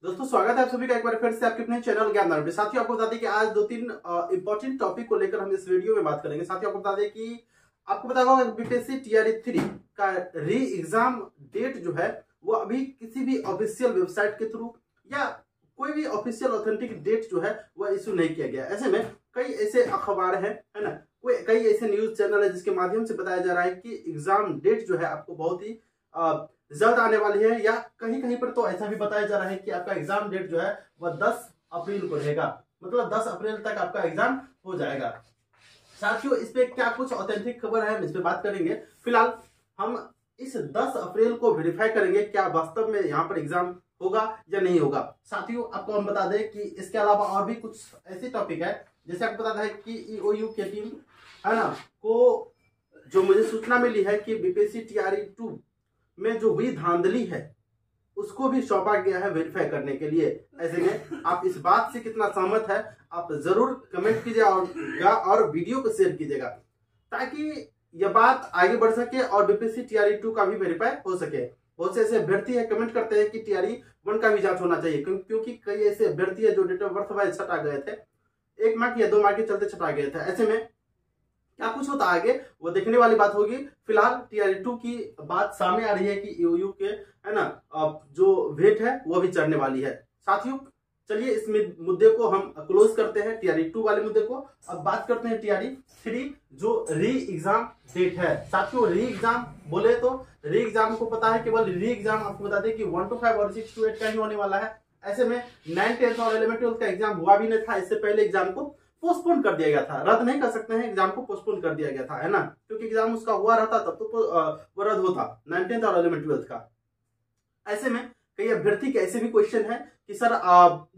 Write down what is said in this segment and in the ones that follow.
दोस्तों स्वागत है आप सभी का एक बार फिर से आपके अपने चैनल ज्ञान में। साथियों आपको बता दें कि आज 2-3 इंपॉर्टेंट टॉपिक को लेकर हम इस वीडियो में बात करेंगे। साथियों आपको बता दें कि आपको पता होगा बीपीएससी टीआरई 3 का री एग्जाम डेट जो है वो अभी किसी भी ऑफिशियल वेबसाइट के थ्रू या कोई भी ऑफिशियल ऑथेंटिक डेट जो है वह इशू नहीं किया गया। ऐसे में कई ऐसे अखबार है ना, कई ऐसे न्यूज चैनल है जिसके माध्यम से बताया जा रहा है कि एग्जाम डेट जो है आपको बहुत ही जल्द आने वाली है, या कहीं कहीं पर तो ऐसा भी बताया जा रहा है कि आपका एग्जाम डेट जो है वह 10 अप्रैल को रहेगा। मतलब 10 अप्रैल तक आपका एग्जाम हो जाएगा। साथियों इस पे क्या कुछ ऑथेंटिक खबर है, हम इस पे बात करेंगे। फिलहाल हम इस 10 अप्रैल को वेरीफाई करेंगे क्या वास्तव में यहाँ पर एग्जाम होगा या नहीं होगा। साथियों आपको हम बता दें कि इसके अलावा और भी कुछ ऐसे टॉपिक है, जैसे आपको पता है कि ईओयू की टीम है ना को जो मुझे सूचना मिली है कि बीपीएससी टीआरई 2 में जो हुई धांधली है उसको भी सौंपा गया है वेरीफाई करने के लिए। ऐसे में आप इस बात से कितना सहमत है आप जरूर कमेंट कीजिएगा और वीडियो को शेयर कीजिएगा ताकि यह बात आगे बढ़ सके और बीपीएससी टीआरई 2 का भी वेरीफाई हो सके। बहुत से ऐसे अभ्यर्थी है कमेंट करते हैं कि टीआरई 1 का भी जांच होना चाहिए, क्योंकि कई ऐसे अभ्यर्थी है जो डेट ऑफ बर्थ वाइज छटा गए थे, 1 मार्क या 2 मार्क के चलते छटा गए थे। ऐसे में क्या कुछ होता आगे वो देखने वाली बात होगी। फिलहाल टीआरई 2 की बात सामने आ रही है कि ईओयू के है ना जो वेट है वो भी चढ़ने वाली है। साथियों चलिए इस मुद्दे को हम क्लोज करते हैं, टीआरई 2 वाले मुद्दे को। अब बात करते हैं टीआरई 3 जो री एग्जाम डेट है। साथियों री एग्जाम बोले तो री एग्जाम को पता है, केवल री एग्जाम आपको बता दें कि 1 to 5 और 6 to 8 का ही होने वाला है। ऐसे में 9th 10th और 11th 12th का एग्जाम हुआ भी नहीं था, इससे पहले एग्जाम को पोस्टपोन कर दिया गया था। रद्द नहीं कर सकते हैं, एग्जाम को पोस्टपोन कर दिया गया था, है ना, क्योंकि एग्जाम उसका हुआ रहता तब तो वो रद्द होता 9th 10th और 11th 12th का। ऐसे में कई अभ्यर्थी के ऐसे भी क्वेश्चन है कि सर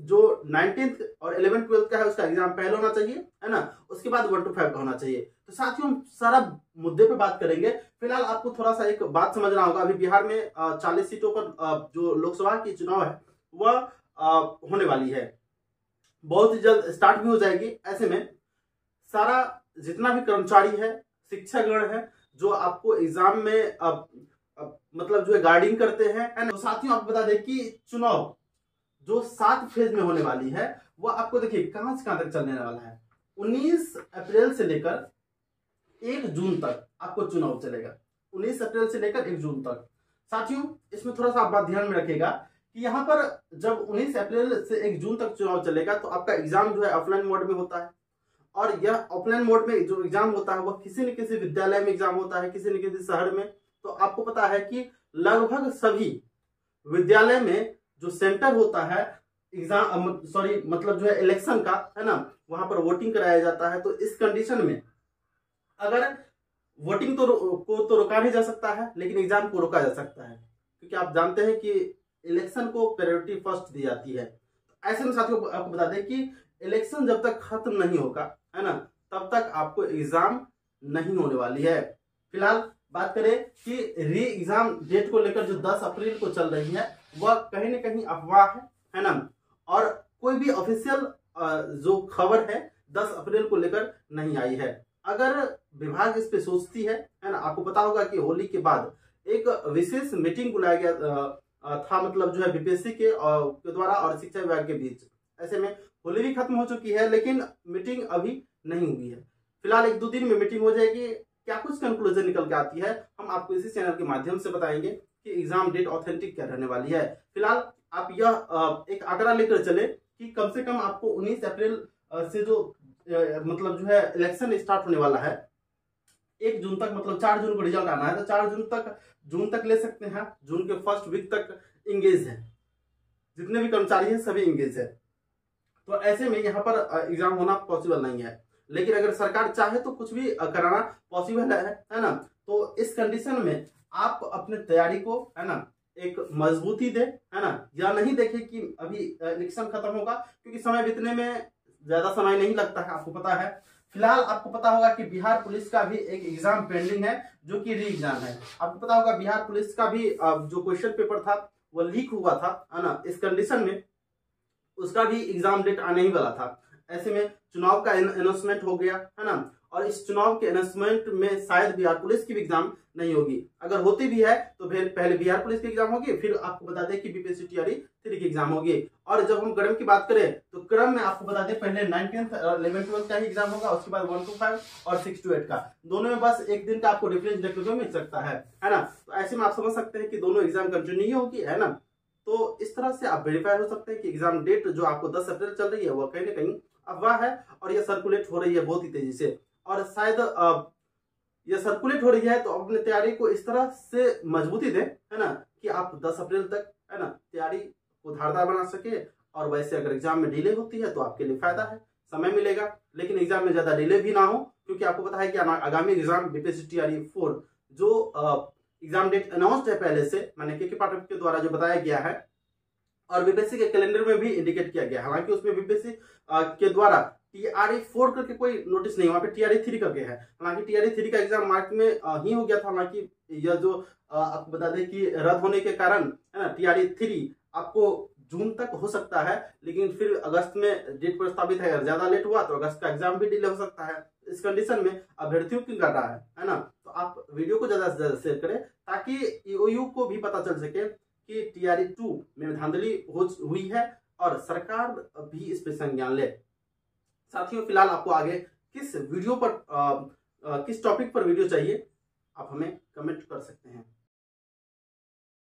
जो 9th 10th और 11th 12th का है उसका एग्जाम पहले होना चाहिए, है ना, उसके बाद 1 to 5 का होना चाहिए। तो साथियों हम सारा मुद्दे पे बात करेंगे। फिलहाल आपको थोड़ा सा एक बात समझना होगा, अभी बिहार में 40 सीटों पर जो लोकसभा की चुनाव है वह होने वाली है, बहुत ही जल्द स्टार्ट भी हो जाएगी। ऐसे में सारा जितना भी कर्मचारी है, शिक्षकगण है जो आपको एग्जाम में मतलब जो है गाइडिंग करते हैं, है ना। तो साथियों आपको बता दें कि चुनाव जो 7 फेज में होने वाली है वह आपको देखिए कहां से कहां तक चलने वाला है। 19 अप्रैल से लेकर 1 जून तक आपको चुनाव चलेगा, 19 अप्रैल से लेकर 1 जून तक। साथियों इसमें थोड़ा सा आप बात ध्यान में रखिएगा कि यहाँ पर जब 19 अप्रैल से 1 जून तक चुनाव चलेगा तो आपका एग्जाम जो है ऑफलाइन मोड में होता है, और यह ऑफलाइन मोड में जो एग्जाम होता है वह किसी न किसी विद्यालय में एग्जाम होता है, किसी न किसी शहर में। तो आपको पता है कि लगभग सभी विद्यालय में जो सेंटर होता है एग्जाम मतलब जो है इलेक्शन का, है ना, वहां पर वोटिंग कराया जाता है। तो इस कंडीशन में अगर वोटिंग तो रोका नहीं जा सकता है, लेकिन एग्जाम को रोका जा सकता है, क्योंकि आप जानते हैं कि इलेक्शन को प्रायोरिटी फर्स्ट दी जाती है। ऐसे में साथियों आपको बता दें कि इलेक्शन जब तक खत्म नहीं होगा, है ना, तब तक आपको एग्जाम नहीं होने वाली है। फिलहाल बात करें कि री एग्जाम डेट को लेकर जो 10 अप्रैल को चल रही है वह कहीं ना कहीं अफवाह है ना, और कोई भी ऑफिशियल जो खबर है 10 अप्रैल को लेकर नहीं आई है। अगर विभाग इस पे सोचती है ना, आपको पता होगा कि होली के बाद एक विशेष मीटिंग बुलाया गया था, मतलब जो है बीपीएससी के द्वारा और शिक्षा विभाग के बीच। ऐसे में होली भी खत्म हो चुकी है लेकिन मीटिंग अभी नहीं हुई है। फिलहाल 1-2 दिन में मीटिंग हो जाएगी। क्या कुछ कंक्लूजन निकल के आती है हम आपको इसी चैनल के माध्यम से बताएंगे कि एग्जाम डेट ऑथेंटिक क्या रहने वाली है। फिलहाल आप यह एक आंकड़ा लेकर चले कि कम से कम आपको 19 अप्रैल से जो मतलब जो है इलेक्शन स्टार्ट होने वाला है 1 जून तक, मतलब 4 जून को रिजल्ट आना है, तो 4 जून तक ले सकते हैं। जून के फर्स्ट वीक तक इंगेज है, जितने भी कर्मचारी हैं सभी इंगेज है। तो ऐसे में यहाँ पर एग्जाम होना पॉसिबल नहीं है, लेकिन अगर सरकार चाहे तो कुछ भी कराना पॉसिबल है ना। तो इस कंडीशन में आप अपने तैयारी को, है ना, एक मजबूती दे, है ना, या नहीं देखे कि अभी इलेक्शन खत्म होगा, क्योंकि समय बीतने में ज्यादा समय नहीं लगता है, आपको पता है। फिलहाल आपको पता होगा कि बिहार पुलिस का भी एक एग्जाम पेंडिंग है जो कि री एग्जाम है। आपको पता होगा बिहार पुलिस का भी जो क्वेश्चन पेपर था वो लीक हुआ था, है ना। इस कंडीशन में उसका भी एग्जाम डेट आने ही वाला था। ऐसे में चुनाव का अनाउंसमेंट हो गया, है ना, और इस चुनाव के अनाउंसमेंट में शायद बिहार पुलिस की भी एग्जाम नहीं होगी। अगर होती भी है तो फिर पहले बिहार पुलिस की एग्जाम होगी, फिर आपको बता दें कि बीपीएससी टीआरई 3 की एग्जाम होगी। और जब हम क्रम की बात करें तो क्रम में आपको बता दें पहले 9th 11th 12th का ही एग्जाम होगा, उसके बाद 1 to 5 और 6 to 8 का। दोनों में बस एक दिन का आपको डिफरेंस देखने को मिल सकता है ना। तो ऐसे में आप समझ सकते हैं कि दोनों एग्जाम कंटिन्यू ही होगी, है ना। तो इस तरह से आप वेरीफाई हो सकते हैं कि एग्जाम डेट जो आपको 10 अप्रैल चल रही है वो कहीं ना कहीं अफवाह है और ये सर्कुलेट हो रही है बहुत ही तेजी से, और शायद ये सर्कुलेट हो रही है। तो अपने तैयारी को इस तरह से मजबूती दें, है ना, कि आप 10 अप्रैल तक, है ना, तैयारी को धारदार बना सके। और वैसे अगर एग्जाम में डिले होती है तो आपके लिए फायदा है, समय मिलेगा, लेकिन एग्जाम में ज्यादा डिले भी ना हो, क्योंकि आपको पता है कि आगामी एग्जाम बीपीएससी टीआरई 4 जो एग्जाम डेट अनाउंस्ड है पहले से, मैंने के पाठक के द्वारा जो बताया गया है और बीपीएससी के कैलेंडर में भी इंडिकेट किया गया। हालांकि उसमें बीपीएससी के द्वारा टीआरई 4 करके कोई नोटिस नहीं, वहां पे टीआरई 3 करके है। हालांकि टीआरई 3 का एग्जाम मार्च में ही हो गया था। हालांकि यह जो आपको बता दें कि रद्द होने के कारण, है ना, टीआरई 3 आपको जून तक हो सकता है, लेकिन फिर अगस्त में डेट प्रस्तावित है। अगर ज्यादा लेट हुआ तो अगस्त का एग्जाम भी डिले हो सकता है। इस कंडीशन में अभ्यर्थियों की कर रहा है ना। तो आप वीडियो को ज्यादा से ज्यादा शेयर करें ताकि ईओयू को भी पता चल सके कि टीआरई 2 में धांधली हुई है और सरकार भी इस पर संज्ञान ले। साथियों, फिलहाल आपको आगे किस वीडियो पर किस टॉपिक पर वीडियो चाहिए आप हमें कमेंट कर सकते हैं।